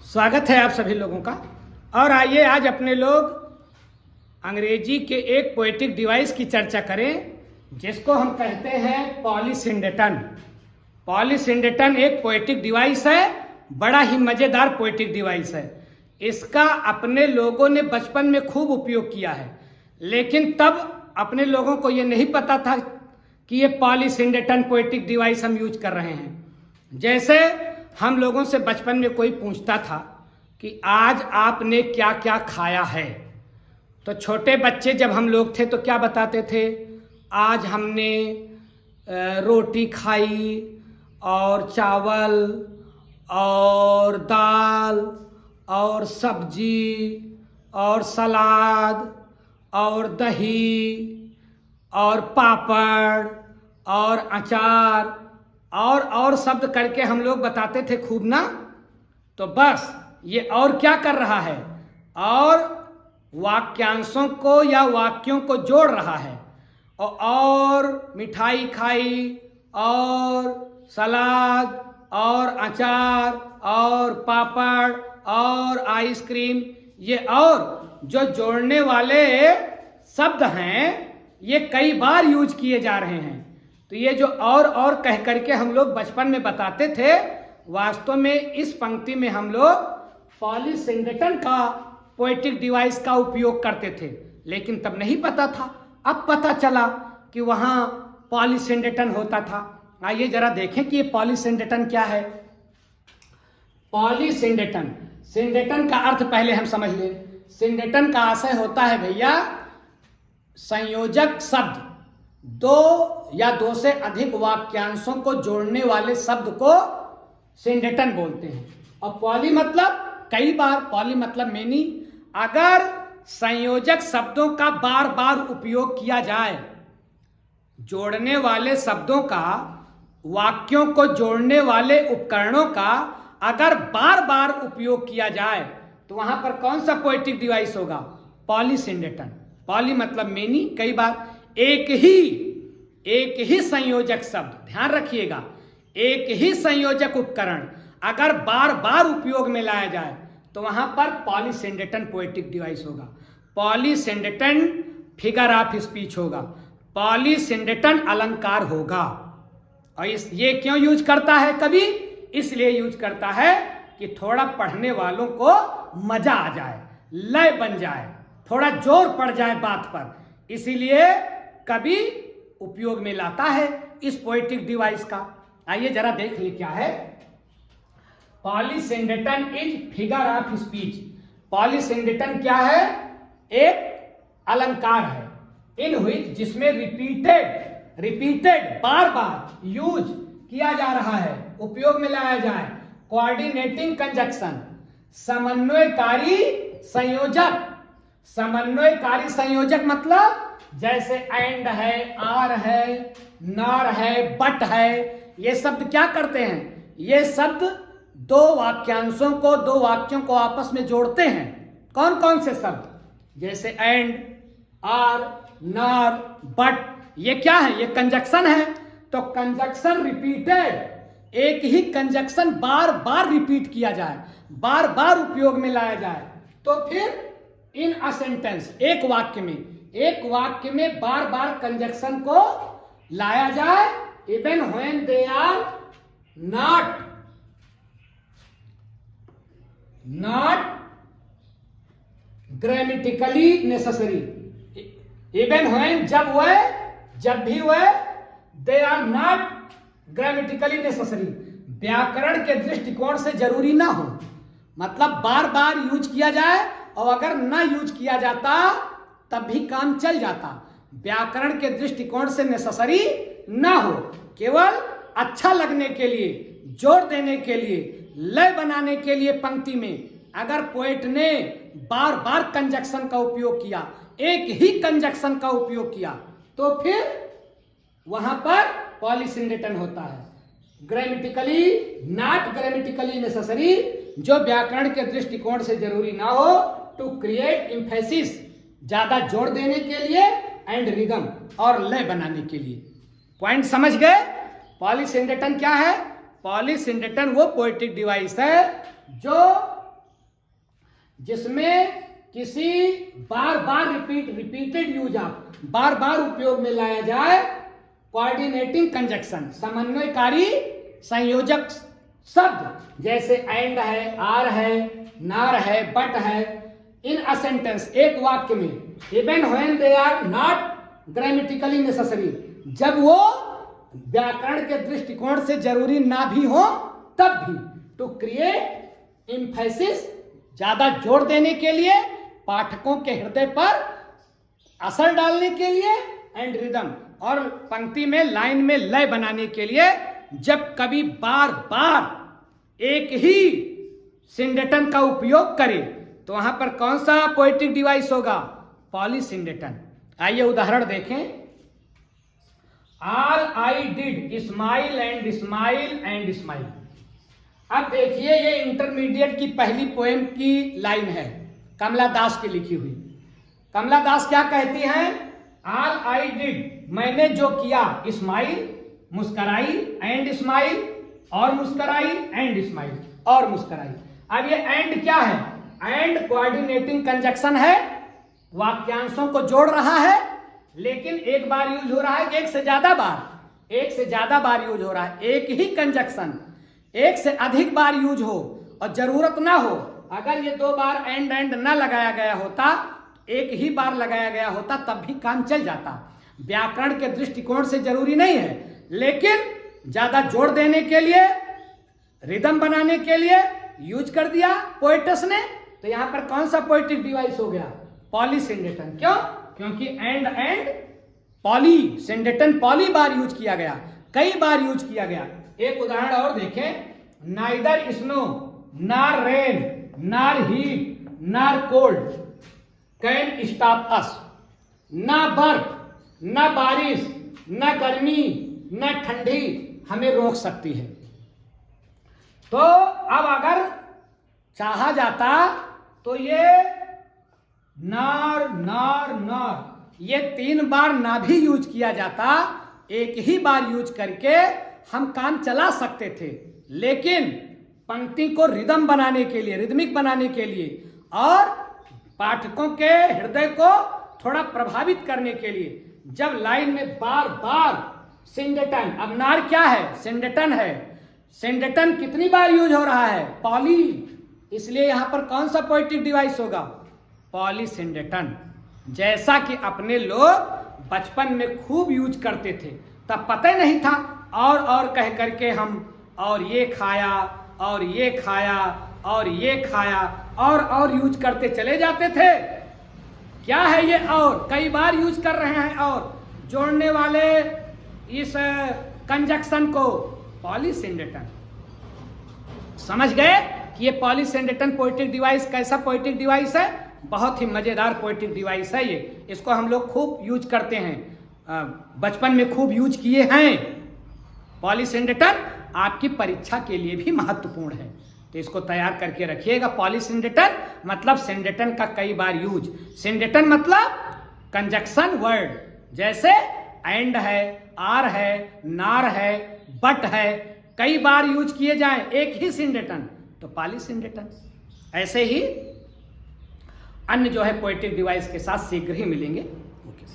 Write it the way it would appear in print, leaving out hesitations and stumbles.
स्वागत है आप सभी लोगों का। और आइए आज अपने लोग अंग्रेजी के एक पोएटिक डिवाइस की चर्चा करें जिसको हम कहते हैं पॉलीसिंडेटन। पॉलीसिंडेटन एक पोएटिक डिवाइस है, बड़ा ही मज़ेदार पोएटिक डिवाइस है। इसका अपने लोगों ने बचपन में खूब उपयोग किया है, लेकिन तब अपने लोगों को ये नहीं पता था कि ये पॉलीसिंडेटन पोएटिक डिवाइस हम यूज कर रहे हैं। जैसे हम लोगों से बचपन में कोई पूछता था कि आज आपने क्या क्या खाया है, तो छोटे बच्चे जब हम लोग थे तो क्या बताते थे, आज हमने रोटी खाई और चावल और दाल और सब्जी और सलाद और दही और पापड़ और अचार और शब्द करके हम लोग बताते थे खूब ना। तो बस ये और क्या कर रहा है, और वाक्यांशों को या वाक्यों को जोड़ रहा है। और मिठाई खाई और सलाद और अचार और पापड़ और आइसक्रीम, ये और जो जोड़ने वाले शब्द हैं ये कई बार यूज किए जा रहे हैं। तो ये जो और कह करके हम लोग बचपन में बताते थे, वास्तव में इस पंक्ति में हम लोग पॉलीसिंडेटन का पोएटिक डिवाइस का उपयोग करते थे, लेकिन तब नहीं पता था। अब पता चला कि वहाँ पॉलीसिंडेटन होता था। आइए जरा देखें कि ये पॉलीसिंडेटन क्या है। पॉलीसिंडेटन, सिंडेटन का अर्थ पहले हम समझ लें। सिंडेटन का आशय होता है भैया संयोजक शब्द, दो या दो से अधिक वाक्यांशों को जोड़ने वाले शब्द को सिंडेटन बोलते हैं। और पॉली मतलब कई बार, पॉली मतलब मेनी। अगर संयोजक शब्दों का बार बार उपयोग किया जाए, जोड़ने वाले शब्दों का, वाक्यों को जोड़ने वाले उपकरणों का अगर बार बार उपयोग किया जाए तो वहां पर कौन सा पोएटिक डिवाइस होगा? पॉलीसिंडेटन। पॉली मतलब मेनी, कई बार। एक ही संयोजक शब्द, ध्यान रखिएगा, एक ही संयोजक उपकरण अगर बार बार उपयोग में लाया जाए तो वहां पर पॉलीसिंडेटन पोएटिक डिवाइस होगा। पॉलीसिंडेटन फिगर ऑफ स्पीच होगा, पॉलीसिंडेटन अलंकार होगा। और ये क्यों यूज करता है कवि? इसलिए यूज करता है कि थोड़ा पढ़ने वालों को मजा आ जाए, लय बन जाए, थोड़ा जोर पड़ जाए बात पर, इसीलिए कवि उपयोग में लाता है इस पोएटिक डिवाइस का। आइए जरा देख ले क्या है। पॉलीसिंडेटन इज फिगर ऑफ स्पीच। पॉलीसिंडेटन क्या है? एक अलंकार है, इन व्हिच, जिसमें रिपीटेड बार बार यूज किया जा रहा है, उपयोग में लाया जाए, कोऑर्डिनेटिंग कंजक्शन, समन्वयकारी संयोजक। समन्वयकारी संयोजक मतलब जैसे एंड है, आर है, नार है, बट है, ये शब्द क्या करते हैं? ये शब्द दो वाक्यांशों को, दो वाक्यों को आपस में जोड़ते हैं। कौन कौन से शब्द? जैसे एंड, आर, नार, बट, ये क्या है? ये कंजक्शन है। तो कंजक्शन रिपीटेड, एक ही कंजक्शन बार बार रिपीट किया जाए, बार बार उपयोग में लाया जाए, तो फिर इन अ सेंटेंस, एक वाक्य में बार बार कंजक्शन को लाया जाए, even when they are not grammatically necessary. Even when, जब भी वह they are not grammatically necessary, व्याकरण के दृष्टिकोण से जरूरी ना हो। मतलब बार बार यूज किया जाए, और अगर ना यूज किया जाता तब भी काम चल जाता। व्याकरण के दृष्टिकोण से नेसेसरी ना हो, केवल अच्छा लगने के लिए, जोर देने के लिए, लय बनाने के लिए पंक्ति में अगर पोएट ने बार बार कंजक्शन का उपयोग किया, एक ही कंजक्शन का उपयोग किया, तो फिर वहां पर पॉलीसिंडेटन होता है। ग्रामेटिकली, नॉट ग्रामेटिकली नेसेसरी, जो व्याकरण के दृष्टिकोण से जरूरी ना हो, टू क्रिएट एम्फेसिस, ज्यादा जोर देने के लिए, एंड रिदम, और लय बनाने के लिए। पॉइंट समझ गए? पॉलीसिंडेटन क्या है? पॉलीसिंडेटन वो पोएटिक डिवाइस है जो जिसमें किसी बार बार रिपीटेड यूज ऑफ, बार बार उपयोग में लाया जाए कोऑर्डिनेटिंग कंजक्शन, समन्वयकारी संयोजक शब्द, जैसे एंड है, आर है, नार है, बट है, इन अ सेंटेंस, एक वाक्य में, even when they are not grammatically necessary, जब वो व्याकरण के दृष्टिकोण से जरूरी ना भी हो तब भी, टू क्रिएट एम्फेसिस, ज्यादा जोर देने के लिए, पाठकों के हृदय पर असर डालने के लिए, एंड रिदम, और पंक्ति में, लाइन में लय बनाने के लिए, जब कभी बार बार एक ही सिंडेटन का उपयोग करे तो वहां पर कौन सा पोएटिक डिवाइस होगा? पॉलीसिंडेटन। आइए उदाहरण देखें। All I did smile and smile and smile. अब देखिए, ये इंटरमीडिएट की पहली पोएम की लाइन है, कमला दास की लिखी हुई। कमला दास क्या कहती हैं? ऑल आई डिड, मैंने जो किया, स्माइल, मुस्कराई, एंड स्माइल, और मुस्कराई, एंड स्माइल, और मुस्कराई। अब ये एंड क्या है? एंड कोऑर्डिनेटिंग कंजक्शन है, वाक्यांशों को जोड़ रहा है, लेकिन एक बार यूज हो रहा है, एक से ज्यादा बार यूज हो रहा है। एक ही कंजक्शन एक से अधिक बार यूज हो और जरूरत ना हो, अगर ये दो बार एंड ना लगाया गया होता, एक ही बार लगाया गया होता, तब भी काम चल जाता। व्याकरण के दृष्टिकोण से जरूरी नहीं है, लेकिन ज्यादा जोड़ देने के लिए, रिदम बनाने के लिए यूज कर दिया पोएटस ने। तो यहां पर कौन सा पोएटिक डिवाइस हो गया? पॉलीसिंडेटन। क्यों? क्योंकि एंड पॉली, सिंडेटन पॉली बार यूज किया गया, कई बार यूज किया गया। एक उदाहरण और देखें। नाइदर स्नो, नार रेन, नार हीट, नार कोल्ड कैन स्टॉप अस। ना बर्फ, ना बारिश, ना गर्मी, ना ठंडी हमें रोक सकती है। तो अब अगर चाहा जाता तो ये नार नार नार, ये 3 बार ना भी यूज किया जाता, एक ही बार यूज करके हम काम चला सकते थे। लेकिन पंक्ति को रिदम बनाने के लिए, रिदमिक बनाने के लिए, और पाठकों के हृदय को थोड़ा प्रभावित करने के लिए, जब लाइन में बार बार सिंडेटन, अब नार क्या है? सिंडेटन है। सिंडेटन कितनी बार यूज हो रहा है? पॉली, इसलिए यहां पर कौन सा पोएटिक डिवाइस होगा? पॉलीसिंडेटन। जैसा कि अपने लोग बचपन में खूब यूज करते थे, तब पता ही नहीं था, और कह करके हम और ये खाया, और ये खाया, और ये खाया, और यूज करते चले जाते थे। क्या है ये? और कई बार यूज कर रहे हैं, और जोड़ने वाले इस कंजक्शन को पॉलीसिंडेटन। समझ गए कि ये पॉलीसिंडेटन पोएटिक डिवाइस कैसा पोएटिक डिवाइस है? बहुत ही मजेदार पोएटिक डिवाइस है ये। इसको हम लोग खूब यूज करते हैं, बचपन में खूब यूज किए हैं। पॉलीसिंडेटन आपकी परीक्षा के लिए भी महत्वपूर्ण है, तो इसको तैयार करके रखिएगा। पॉलीसिंडेटन मतलब सिंडेटन का कई बार यूज। सिंडेटन मतलब कंजक्शन वर्ड, जैसे एंड है, आर है, नार है, बट है, कई बार यूज किए जाएं एक ही सिंडेटन, तो पॉलीसिंडेटन। ऐसे ही अन्य जो है पोएटिक डिवाइस के साथ शीघ्र ही मिलेंगे। ओके।